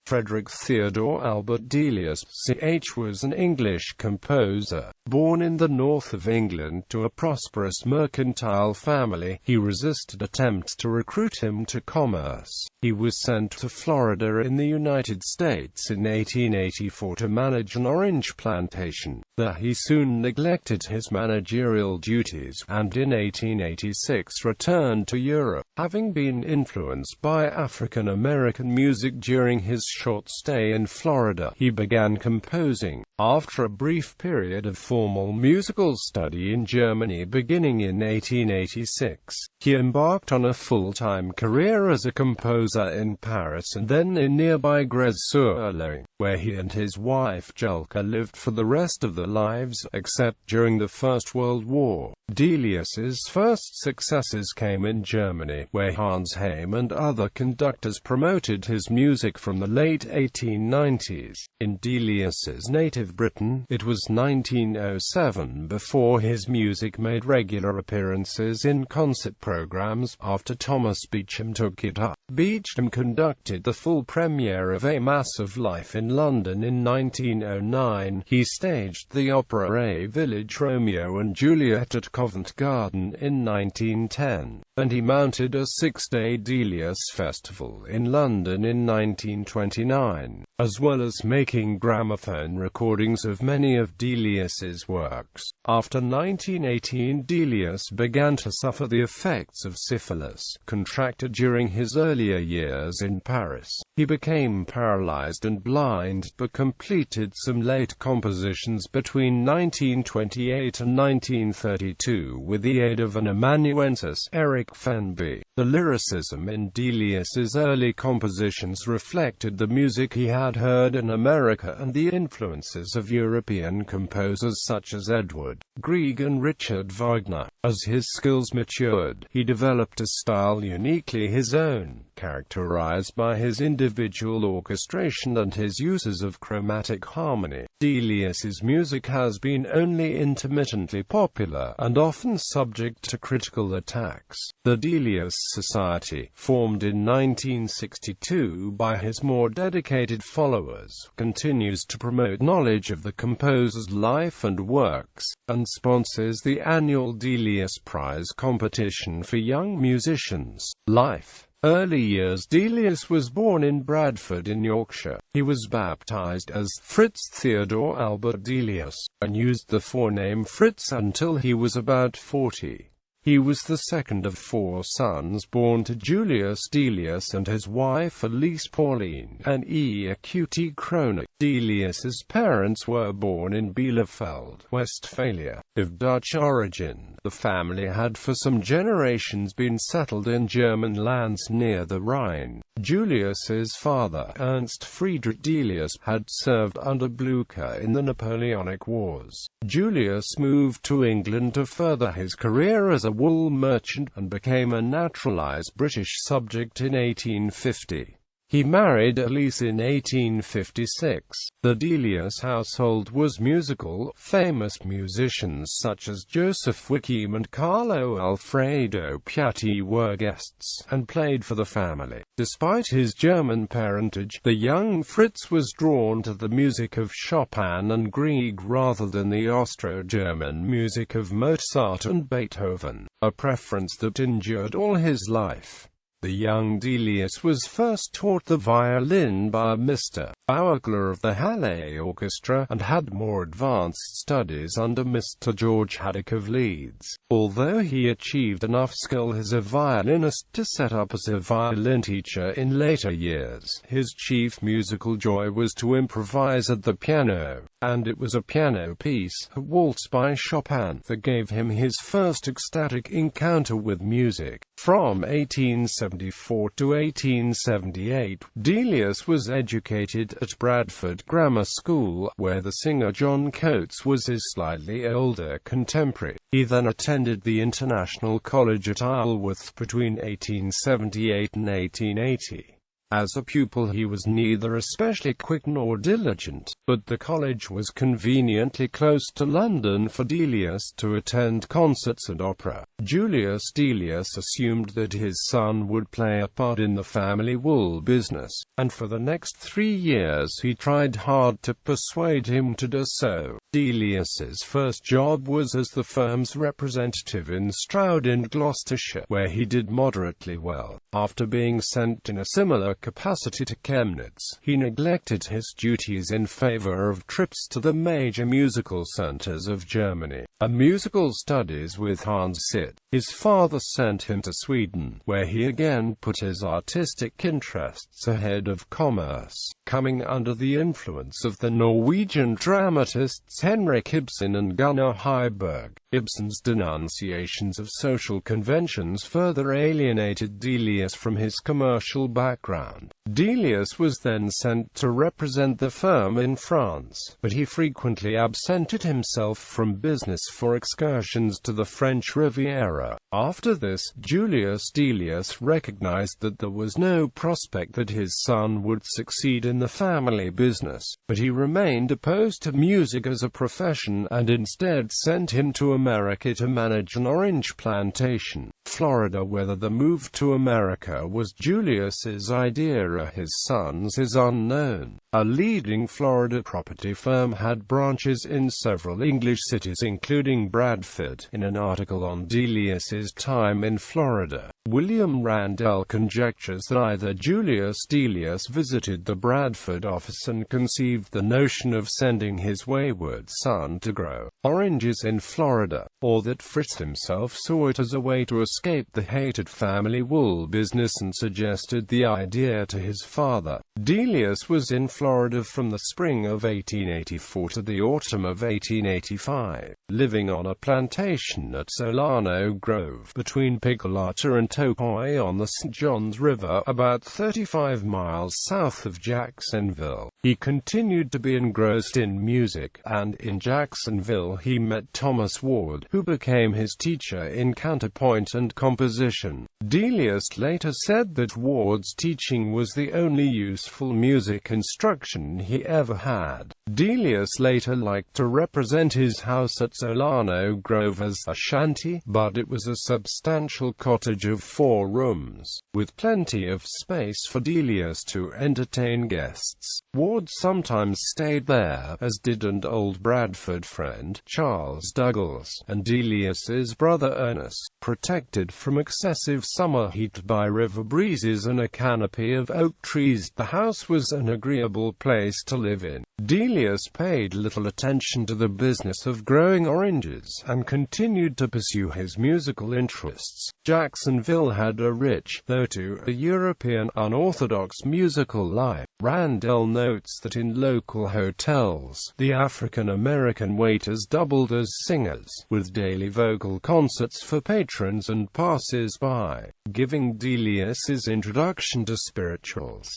Frederick Theodore Albert Delius, CH, was an English composer. Born in the north of England to a prosperous mercantile family, he resisted attempts to recruit him to commerce. He was sent to Florida in the United States in 1884 to manage an orange plantation. There he soon neglected his managerial duties, and in 1886 returned to Europe. Having been influenced by African American music during his short stay in Florida, he began composing. After a brief period of formal musical study in Germany beginning in 1886, he embarked on a full-time career as a composer in Paris and then in nearby Grez-sur-Loing, where he and his wife Julka lived for the rest of their lives, except during the First World War. Delius's first successes came in Germany, where Hans Heym and other conductors promoted his music from the late 1890s. In Delius's native Britain, it was 1907 before his music made regular appearances in concert programs, after Thomas Beecham took it up. Beecham conducted the full premiere of A Mass of Life in London in 1909. He staged the opera A Village Romeo and Juliet at Covent Garden in 1910, and he mounted a six-day Delius Festival in London in 1929, as well as making gramophone recordings of many of Delius's works. After 1918, Delius began to suffer the effects of syphilis, contracted during his earlier years in Paris. He became paralyzed and blind, but completed some late compositions between 1928 and 1932 with the aid of an amanuensis, Eric Fenby. The lyricism in Delius's early compositions reflected the music he had heard in America and the influences of European composers such as Edward Grieg and Richard Wagner. As his skills matured, he developed a style uniquely his own, characterized by his individual orchestration and his uses of chromatic harmony. Delius's music has been only intermittently popular, and often subject to critical attacks. The Delius Society, formed in 1962 by his more dedicated followers, continues to promote knowledge of the composer's life and works, and sponsors the annual Delius Prize competition for young musicians. Life. Early years. Delius was born in Bradford in Yorkshire. He was baptized as Fritz Theodore Albert Delius, and used the forename Fritz until he was about 40. He was the second of four sons born to Julius Delius and his wife Elise Pauline and Eqt Kroner. Delius's parents were born in Bielefeld, Westphalia. Of Dutch origin, the family had for some generations been settled in German lands near the Rhine. Julius's father, Ernst Friedrich Delius, had served under Blucher in the Napoleonic Wars. Julius moved to England to further his career as a wool merchant, and became a naturalized British subject in 1850. He married Elise in 1856. The Delius household was musical. Famous musicians such as Joseph Wickham and Carlo Alfredo Piatti were guests, and played for the family. Despite his German parentage, the young Fritz was drawn to the music of Chopin and Grieg rather than the Austro-German music of Mozart and Beethoven, a preference that endured all his life. The young Delius was first taught the violin by Mr. Bauergler of the Halle Orchestra, and had more advanced studies under Mr. George Haddock of Leeds. Although he achieved enough skill as a violinist to set up as a violin teacher in later years, his chief musical joy was to improvise at the piano, and it was a piano piece, a waltz by Chopin, that gave him his first ecstatic encounter with music. From 1874 to 1878, Delius was educated at Bradford Grammar School, where the singer John Coates was his slightly older contemporary. He then attended the International College at Isleworth between 1878 and 1880. As a pupil he was neither especially quick nor diligent, but the college was conveniently close to London for Delius to attend concerts and opera. Julius Delius assumed that his son would play a part in the family wool business, and for the next 3 years he tried hard to persuade him to do so. Delius's first job was as the firm's representative in Stroud in Gloucestershire, where he did moderately well. After being sent in a similar capacity to Chemnitz, he neglected his duties in favor of trips to the major musical centers of Germany, and musical studies with Hans Sitt. His father sent him to Sweden, where he again put his artistic interests ahead of commerce. Coming under the influence of the Norwegian dramatists Henrik Ibsen and Gunnar Heiberg, Ibsen's denunciations of social conventions further alienated Delius from his commercial background. Delius was then sent to represent the firm in France, but he frequently absented himself from business for excursions to the French Riviera. After this, Julius Delius recognized that there was no prospect that his son would succeed in the family business, but he remained opposed to music as a profession and instead sent him to America to manage an orange plantation. Florida. Whether the move to America was Julius's idea or his son's is unknown. A leading Florida property firm had branches in several English cities including Bradford. In an article on Delius's time in Florida, William Randell conjectures that either Julius Delius visited the Bradford office and conceived the notion of sending his wayward son to grow oranges in Florida, or that Fritz himself saw it as a way to escape the hated family wool business and suggested the idea to his father. Delius was in Florida from the spring of 1884 to the autumn of 1885, living on a plantation at Solano Grove, between Picolata and Topoi on the St. Johns River, about 35 miles south of Jacksonville. He continued to be engrossed in music, and in Jacksonville he met Thomas Ward, who became his teacher in counterpoint and composition. Delius later said that Ward's teaching was the only useful music instruction he ever had. Delius later liked to represent his house at Solano Grove as a shanty, but it was a substantial cottage of 4 rooms, with plenty of space for Delius to entertain guests. Ward sometimes stayed there, as did an old Bradford friend, Charles Douglas, and Delius's brother Ernest. Protected from excessive summer heat by river breezes and a canopy of oak trees, the house was an agreeable place to live in. Delius paid little attention to the business of growing oranges, and continued to pursue his musical interests. Jacksonville had a rich, though to a European, unorthodox musical life. Randell notes that in local hotels, the African-American waiters doubled as singers, with daily vocal concerts for patrons and passers-by, giving Delius's introduction to spirituals.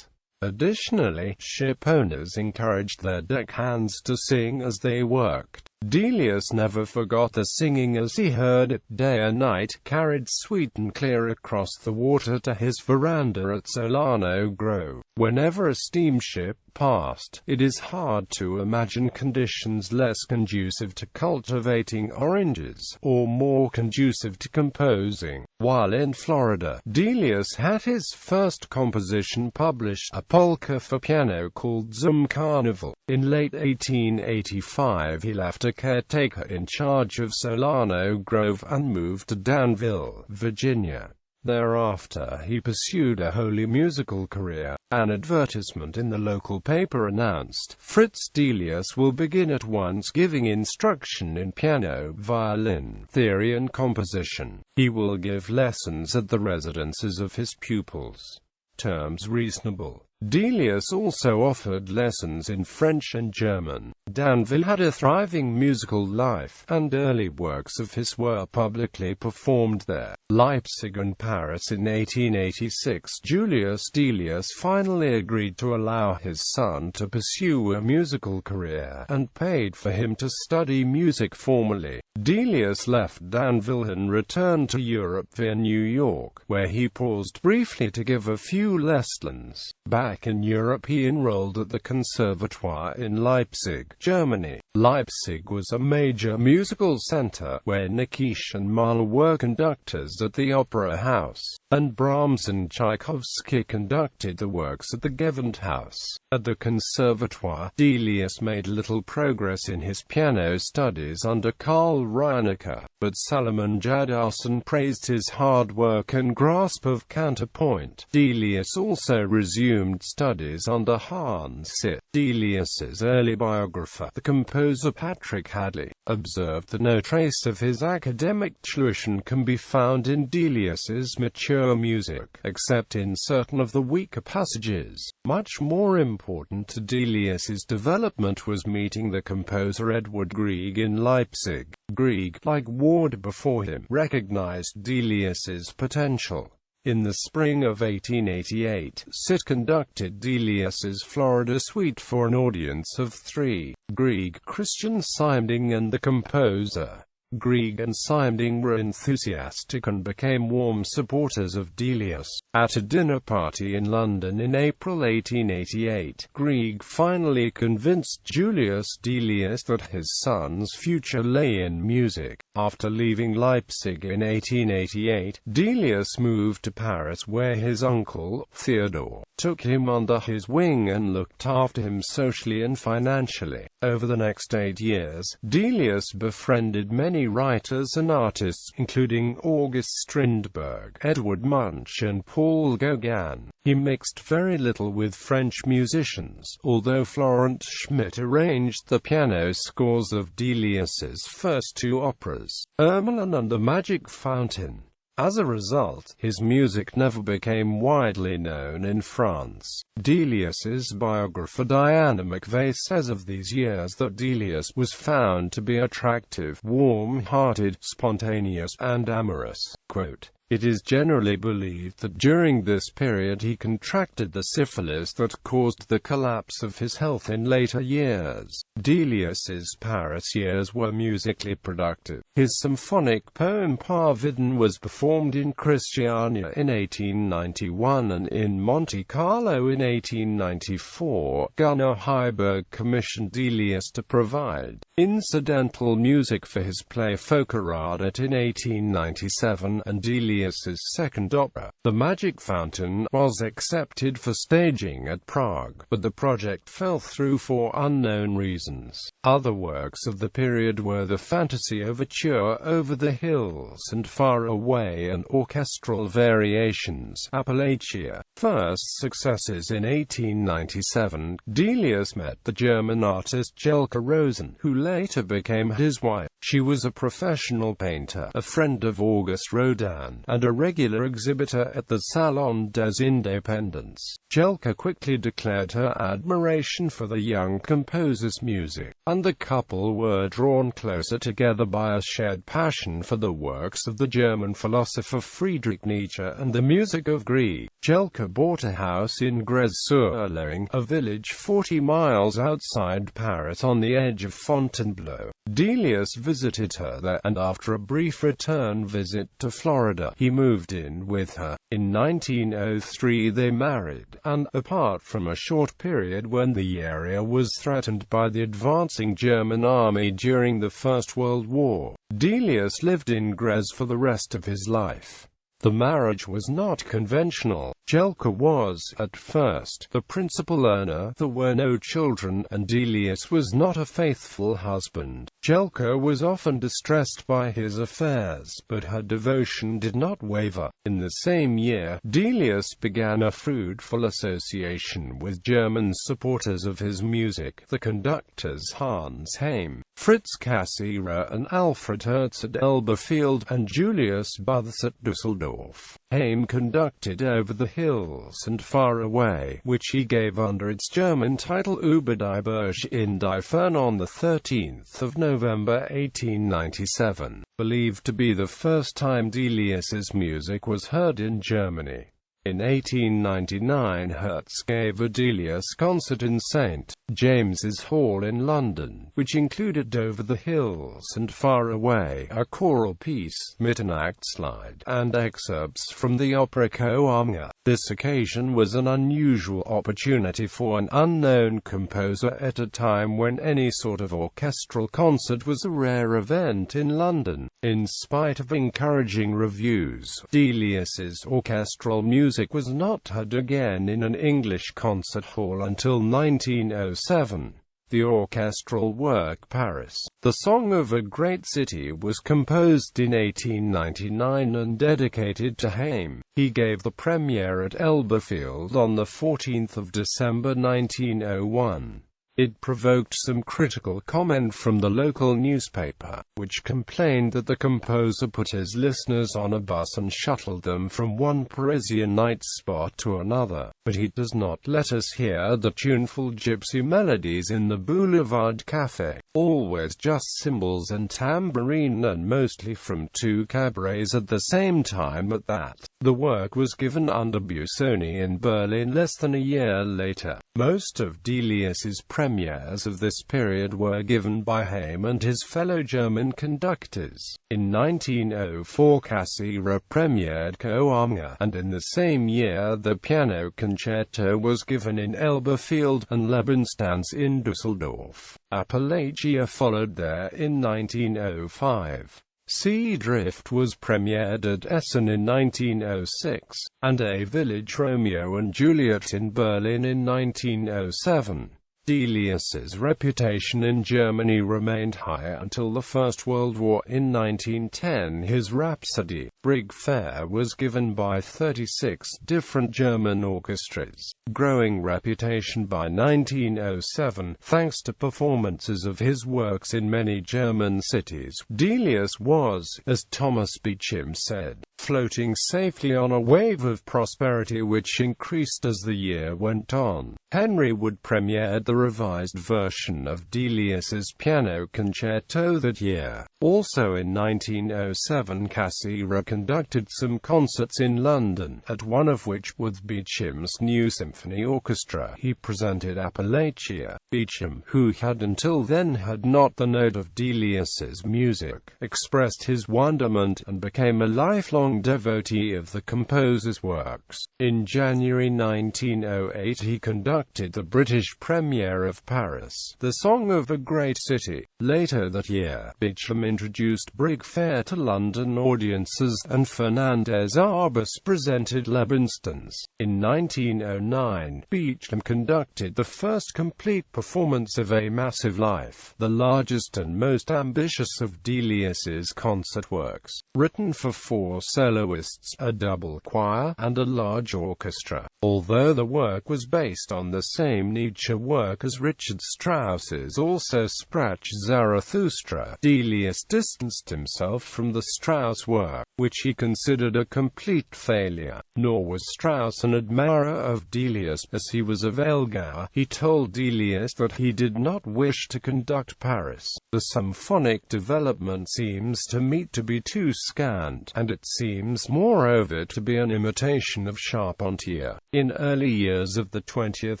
Additionally, ship owners encouraged their deckhands to sing as they worked. Delius never forgot the singing as he heard it day and night, carried sweet and clear across the water to his veranda at Solano Grove. Whenever a steamship passed, it is hard to imagine conditions less conducive to cultivating oranges, or more conducive to composing. While in Florida, Delius had his first composition published, a polka for piano called Zum Carnival. In late 1885 he left a caretaker in charge of Solano Grove and moved to Danville, Virginia. Thereafter he pursued a wholly musical career. An advertisement in the local paper announced, "Fritz Delius will begin at once giving instruction in piano, violin, theory and composition. He will give lessons at the residences of his pupils. Terms reasonable." Delius also offered lessons in French and German. Danville had a thriving musical life, and early works of his were publicly performed there. Leipzig and Paris. In 1886, Julius Delius finally agreed to allow his son to pursue a musical career, and paid for him to study music formally. Delius left Danville and returned to Europe via New York, where he paused briefly to give a few lessons. Back in Europe, he enrolled at the Conservatoire in Leipzig, Germany. Leipzig was a major musical center, where Nikisch and Mahler were conductors at the Opera House, and Brahms and Tchaikovsky conducted the works at the Gewandhaus. At the Conservatoire, Delius made little progress in his piano studies under Karl Reinecke, but Salomon Jadassohn praised his hard work and grasp of counterpoint. Delius also resumed studies under Hans Sitt. Delius's early biographer, the composer Patrick Hadley, observed that no trace of his academic tuition can be found in Delius's mature music, except in certain of the weaker passages. Much more important to Delius's development was meeting the composer Edward Grieg in Leipzig. Grieg, like Ward before him, recognized Delius's potential. In the spring of 1888, Sitt conducted Delius's Florida Suite for an audience of 3. Grieg, Christian Sinding and the composer. Grieg and Sinding were enthusiastic and became warm supporters of Delius. At a dinner party in London in April 1888, Grieg finally convinced Julius Delius that his son's future lay in music. After leaving Leipzig in 1888, Delius moved to Paris, where his uncle, Theodore, took him under his wing and looked after him socially and financially. Over the next 8 years, Delius befriended many writers and artists, including August Strindberg, Edward Munch and Paul Gauguin. He mixed very little with French musicians, although Florent Schmidt arranged the piano scores of Delius's first 2 operas, Ermelin and The Magic Fountain. As a result, his music never became widely known in France. Delius's biographer Diana McVeigh says of these years that Delius was found to be attractive, warm-hearted, spontaneous, and amorous. Quote, "It is generally believed that during this period he contracted the syphilis that caused the collapse of his health in later years." Delius's Paris years were musically productive. His symphonic poem Parviden was performed in Christiania in 1891 and in Monte Carlo in 1894. Gunnar Heiberg commissioned Delius to provide incidental music for his play Folkeradet in 1897, and Delius's second opera, The Magic Fountain, was accepted for staging at Prague, but the project fell through for unknown reasons. Other works of the period were the Fantasy Overture, Over the Hills and Far Away, and orchestral variations, Appalachia. First successes in 1897, Delius met the German artist Jelka Rosen, who later became his wife. She was a professional painter, a friend of Auguste Rodin, and a regular exhibitor at the Salon des Indépendants. Jelka quickly declared her admiration for the young composer's music, and the couple were drawn closer together by a shared passion for the works of the German philosopher Friedrich Nietzsche and the music of Grieg. Jelka bought a house in Grez-sur-Loing, a village 40 miles outside Paris on the edge of Fontainebleau. Delius visited her there, and after a brief return visit to Florida, he moved in with her. In 1903 they married, and, apart from a short period when the area was threatened by the advancing German army during the First World War, Delius lived in Grez for the rest of his life. The marriage was not conventional. Jelka was, at first, the principal earner, there were no children, and Delius was not a faithful husband. Jelka was often distressed by his affairs, but her devotion did not waver. In the same year, Delius began a fruitful association with German supporters of his music, the conductors Hans Heym, Fritz Cassirer and Alfred Hertz at Elberfeld, and Julius Buths at Dusseldorf. Haim conducted Over the Hills and Far Away, which he gave under its German title Über die Berge in die Ferne on 13 November 1897, believed to be the first time Delius's music was heard in Germany. In 1899 Hertz gave a Delius concert in St. James's Hall in London, which included Over the Hills and Far Away, a choral piece, Mitternacht slide, and excerpts from the opera Koanga. This occasion was an unusual opportunity for an unknown composer at a time when any sort of orchestral concert was a rare event in London. In spite of encouraging reviews, Delius's orchestral music was not heard again in an English concert hall until 1907. The orchestral work Paris, the Song of a Great City, was composed in 1899 and dedicated to Haim. He gave the premiere at Elberfeld on 14 December 1901. It provoked some critical comment from the local newspaper, which complained that the composer put his listeners on a bus and shuttled them from one Parisian night spot to another. But he does not let us hear the tuneful gypsy melodies in the Boulevard Café, always just cymbals and tambourine, and mostly from two cabarets at the same time at that. The work was given under Busoni in Berlin less than a year later. Most of Delius's premieres of this period were given by Haim and his fellow German conductors. In 1904 Cassira premiered Koanga, and in the same year the piano concerto was given in Elberfeld, and Lebensdance in Düsseldorf. Appalachia followed there in 1905. Sea Drift was premiered at Essen in 1906, and A Village Romeo and Juliet in Berlin in 1907. Delius's reputation in Germany remained high until the First World War. In 1910 his Rhapsody, Brig Fair, was given by 36 different German orchestras. Growing reputation by 1907, thanks to performances of his works in many German cities, Delius was, as Thomas Beecham said, floating safely on a wave of prosperity which increased as the year went on. Henry Wood premiered the revised version of Delius's piano concerto that year. Also in 1907 Cassira conducted some concerts in London, at one of which, with Beecham's new symphony orchestra, he presented Appalachia. Beecham, who had until then had not the note of Delius's music, expressed his wonderment and became a lifelong devotee of the composer's works. In January 1908 he conducted the British premiere of Paris, the Song of a Great City. Later that year, Beecham introduced Brig Fair to London audiences, and Fernandez Arbus presented Lebensdance. In 1909, Beecham conducted the first complete performance of A Massive Life, the largest and most ambitious of Delius's concert works, written for 4 soloists, a double choir, and a large orchestra. Although the work was based on the same Nietzsche work as Richard Strauss's Also Sprach Zarathustra, Delius distanced himself from the Strauss work, which he considered a complete failure. Nor was Strauss an admirer of Delius, as he was of Elgar. He told Delius that he did not wish to conduct Paris. The symphonic development seems to me to be too scant, and it seems moreover to be an imitation of Charpentier. In early years of the 20th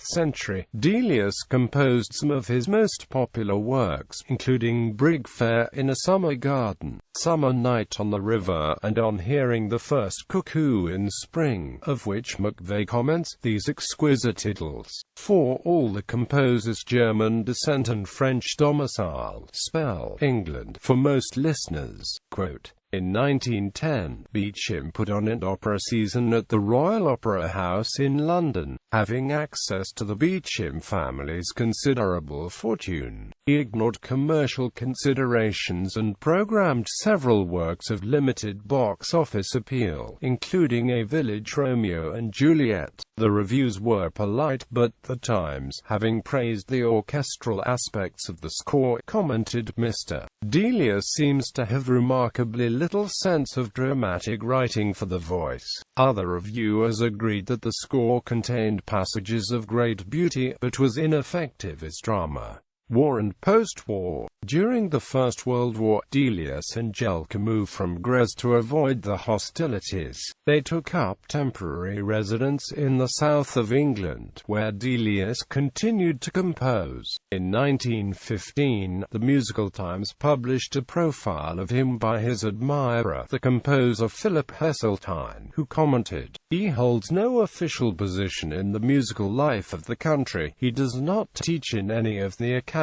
century, Delius composed some of his most popular works, including Brig Fair in a Summer Garden, Summer Night on the River, and On Hearing the First Cuckoo in Spring, of which McVey comments, these exquisite idylls, for all the composer's German descent and French domicile, spell England for most listeners. Quote, in 1910, Beecham put on an opera season at the Royal Opera House in London. Having access to the Beecham family's considerable fortune, he ignored commercial considerations and programmed several works of limited box office appeal, including A Village Romeo and Juliet. The reviews were polite, but the Times, having praised the orchestral aspects of the score, commented, Mr. Delius seems to have remarkably little little sense of dramatic writing for the voice. Other reviewers agreed that the score contained passages of great beauty, but was ineffective as drama. War and post-war. During the First World War, Delius and Jelka moved from Graz to avoid the hostilities. They took up temporary residence in the south of England, where Delius continued to compose. In 1915, the Musical Times published a profile of him by his admirer, the composer Philip Heseltine, who commented, "He holds no official position in the musical life of the country. He does not teach in any of the academies.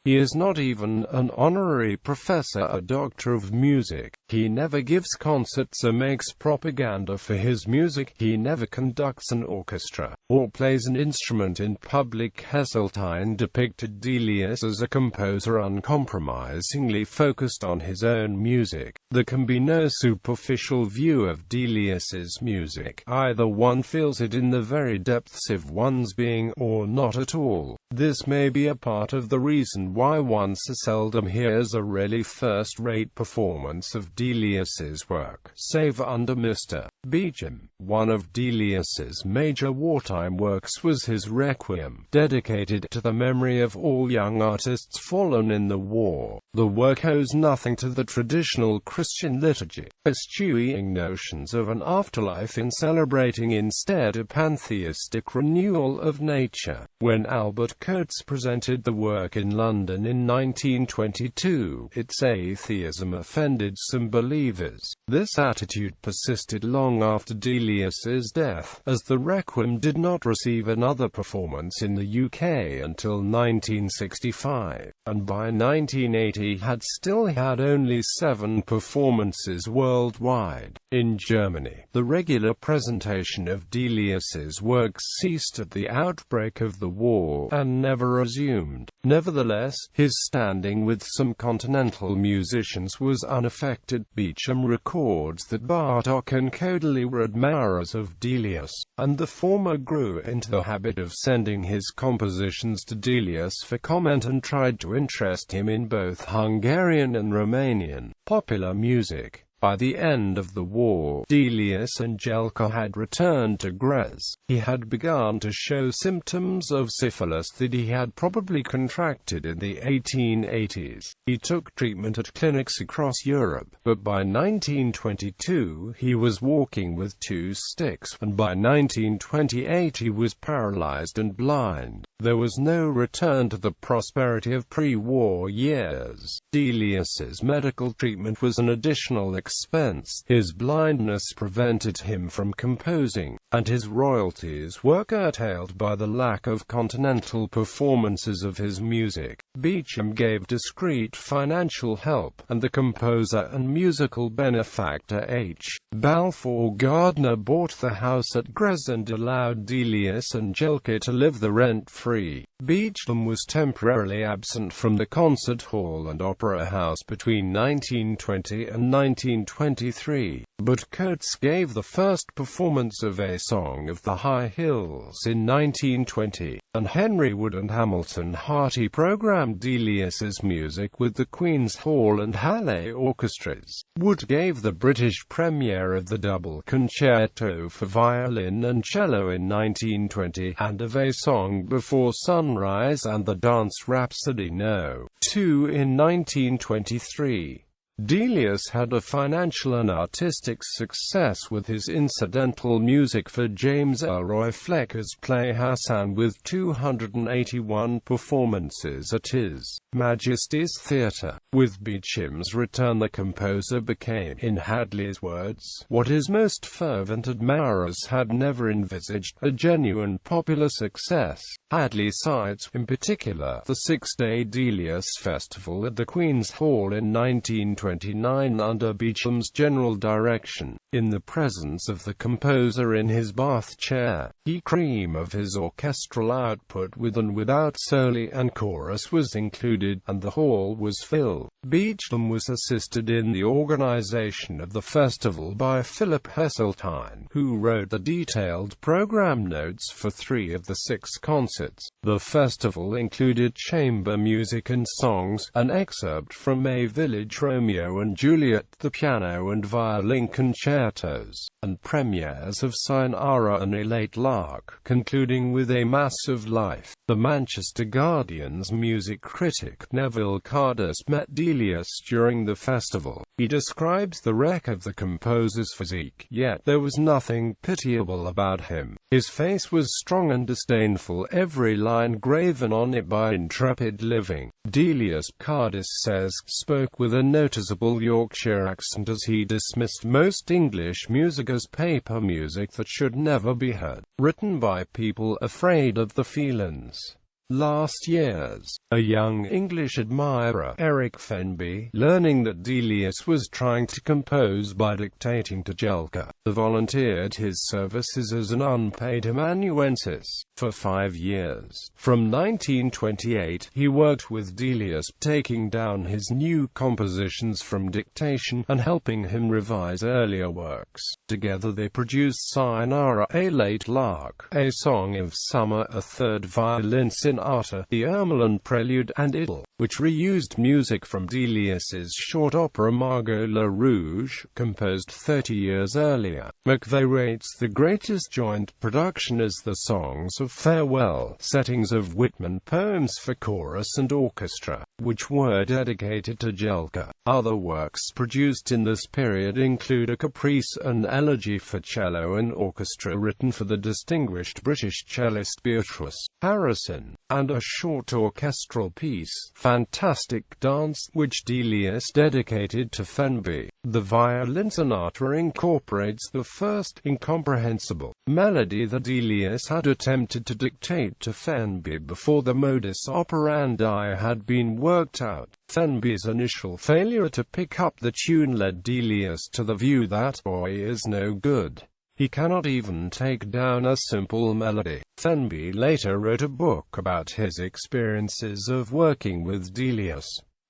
He is not even an honorary professor or doctor of music. He never gives concerts or makes propaganda for his music. He never conducts an orchestra or plays an instrument in public." Heseltine depicted Delius as a composer uncompromisingly focused on his own music. There can be no superficial view of Delius's music. Either one feels it in the very depths of one's being, or not at all. This may be a part of the reason why one so seldom hears a really first-rate performance of Delius's work, save under Mr. Beecham. One of Delius's major wartime works was his Requiem, dedicated to the memory of all young artists fallen in the war. The work owes nothing to the traditional Christian liturgy, eschewing notions of an afterlife and celebrating instead a pantheistic renewal of nature. When Albert Coates presented the work in London in 1922, its atheism offended some believers. This attitude persisted long after Delius's death, as the Requiem did not receive another performance in the UK until 1965, and by 1980 had still had only 7 performances worldwide. In Germany, the regular presentation of Delius's works ceased at the outbreak of the war, and never resumed. Nevertheless, his standing with some continental musicians was unaffected. Beecham records that Bartók and Kodaly were admirers of Delius, and the former grew into the habit of sending his compositions to Delius for comment and tried to interest him in both Hungarian and Romanian popular music. By the end of the war, Delius and Jelka had returned to Graz. He had begun to show symptoms of syphilis that he had probably contracted in the 1880s. He took treatment at clinics across Europe, but by 1922 he was walking with 2 sticks, and by 1928 he was paralyzed and blind. There was no return to the prosperity of pre-war years. Delius's medical treatment was an additional expense. His blindness prevented him from composing, and his royalties were curtailed by the lack of continental performances of his music. Beecham gave discreet financial help, and the composer and musical benefactor H. Balfour Gardner bought the house at Graz and allowed Delius and Jelka to live there rent-free. Beecham was temporarily absent from the concert hall and opera house between 1920 and 1923, but Coates gave the first performance of A Song of the High Hills in 1920, and Henry Wood and Hamilton Harty programmed Delius's music with the Queen's Hall and Halle orchestras. Wood gave the British premiere of the double concerto for violin and cello in 1920, and of A Song Before Sunrise and the Dance Rhapsody No. 2 in 1923. Delius had a financial and artistic success with his incidental music for James Elroy Flecker's play Hassan, with 281 performances at His Majesty's Theatre. With Beecham's return, the composer became, in Hadley's words, what his most fervent admirers had never envisaged, a genuine popular success. Hadley cites, in particular, the 6-day Delius Festival at the Queen's Hall in 1929 under Beecham's general direction, in the presence of the composer in his bath chair. The cream of his orchestral output with and without soli and chorus was included, and the hall was filled. Beecham was assisted in the organization of the festival by Philip Heseltine, who wrote the detailed program notes for 3 of the 6 concerts. The festival included chamber music and songs, an excerpt from A Village Romeo Romeo and Juliet, the piano and violin concertos, and premieres of Sayonara and A Late Lark, concluding with A Mass of Life. The Manchester Guardian's music critic Neville Cardus met Delius during the festival. He describes the wreck of the composer's physique, yet there was nothing pitiable about him. His face was strong and disdainful, every line graven on it by intrepid living. Delius, Cardus says, spoke with a noticeable Yorkshire accent as he dismissed most English music as paper music that should never be heard, written by people afraid of the feelings. Last year's, a young English admirer, Eric Fenby, learning that Delius was trying to compose by dictating to Jelka, volunteered his services as an unpaid amanuensis. For 5 years, from 1928, he worked with Delius, taking down his new compositions from dictation, and helping him revise earlier works. Together they produced Sayonara, A Late Lark, A Song of Summer, a third violin sonata, the Ermelin Prelude, and Idyll, which reused music from Delius's short opera Margot Le Rouge, composed 30 years earlier. McVeigh rates the greatest joint production as the songs of farewell, settings of Whitman poems for chorus and orchestra, which were dedicated to Jelka. Other works produced in this period include a caprice, an elegy for cello and orchestra written for the distinguished British cellist Beatrice Harrison, and a short orchestral piece, Fantastic Dance, which Delius dedicated to Fenby. The violin sonata incorporates the first, incomprehensible, melody that Delius had attempted to dictate to Fenby before the modus operandi had been worked out. Fenby's initial failure to pick up the tune led Delius to the view that boy is no good. He cannot even take down a simple melody. Fenby later wrote a book about his experiences of working with Delius.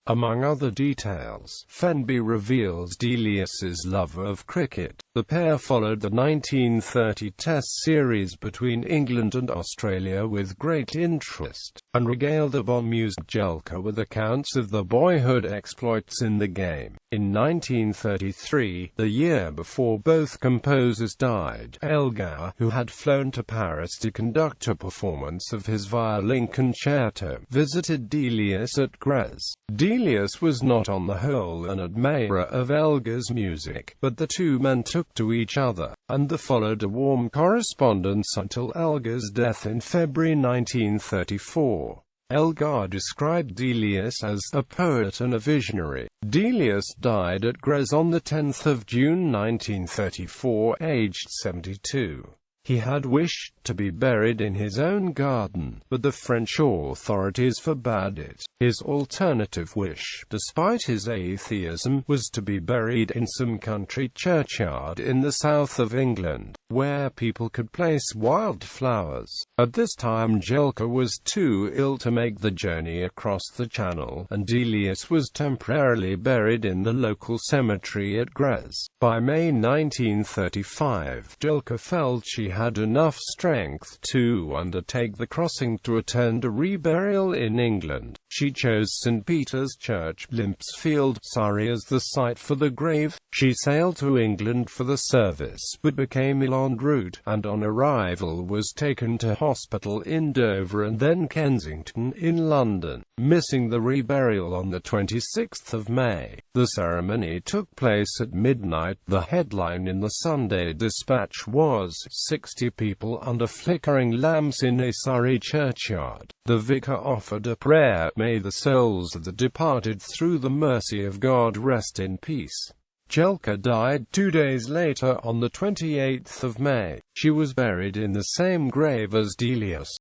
Among other details, Fenby reveals Delius's love of cricket. The pair followed the 1930 Test series between England and Australia with great interest, and regaled the bemused Jelka with accounts of the boyhood exploits in the game. In 1933, the year before both composers died, Elgar, who had flown to Paris to conduct a performance of his violin concerto, visited Delius at Grèce. Delius was not on the whole an admirer of Elgar's music, but the two men took to each other, and there followed a warm correspondence until Elgar's death in February 1934. Elgar described Delius as a poet and a visionary. Delius died at Grèce on 10 June 1934, aged 72. He had wished to be buried in his own garden, but the French authorities forbade it. His alternative wish, despite his atheism, was to be buried in some country churchyard in the south of England, where people could place wildflowers. At this time Jelka was too ill to make the journey across the Channel, and Delius was temporarily buried in the local cemetery at Grèce. By May 1935, Jelka felt she had enough strength to undertake the crossing to attend a reburial in England. She chose St. Peter's Church, Limpsfield, Surrey as the site for the grave. She sailed to England for the service, but became ill en route, and on arrival was taken to hospital in Dover and then Kensington in London, missing the reburial on the 26th of May. The ceremony took place at midnight. The headline in the Sunday Dispatch was 60 people under flickering lamps in a Surrey churchyard. The vicar offered a prayer, "May the souls of the departed through the mercy of God rest in peace." Jelka died 2 days later on the 28th of May. She was buried in the same grave as Delius.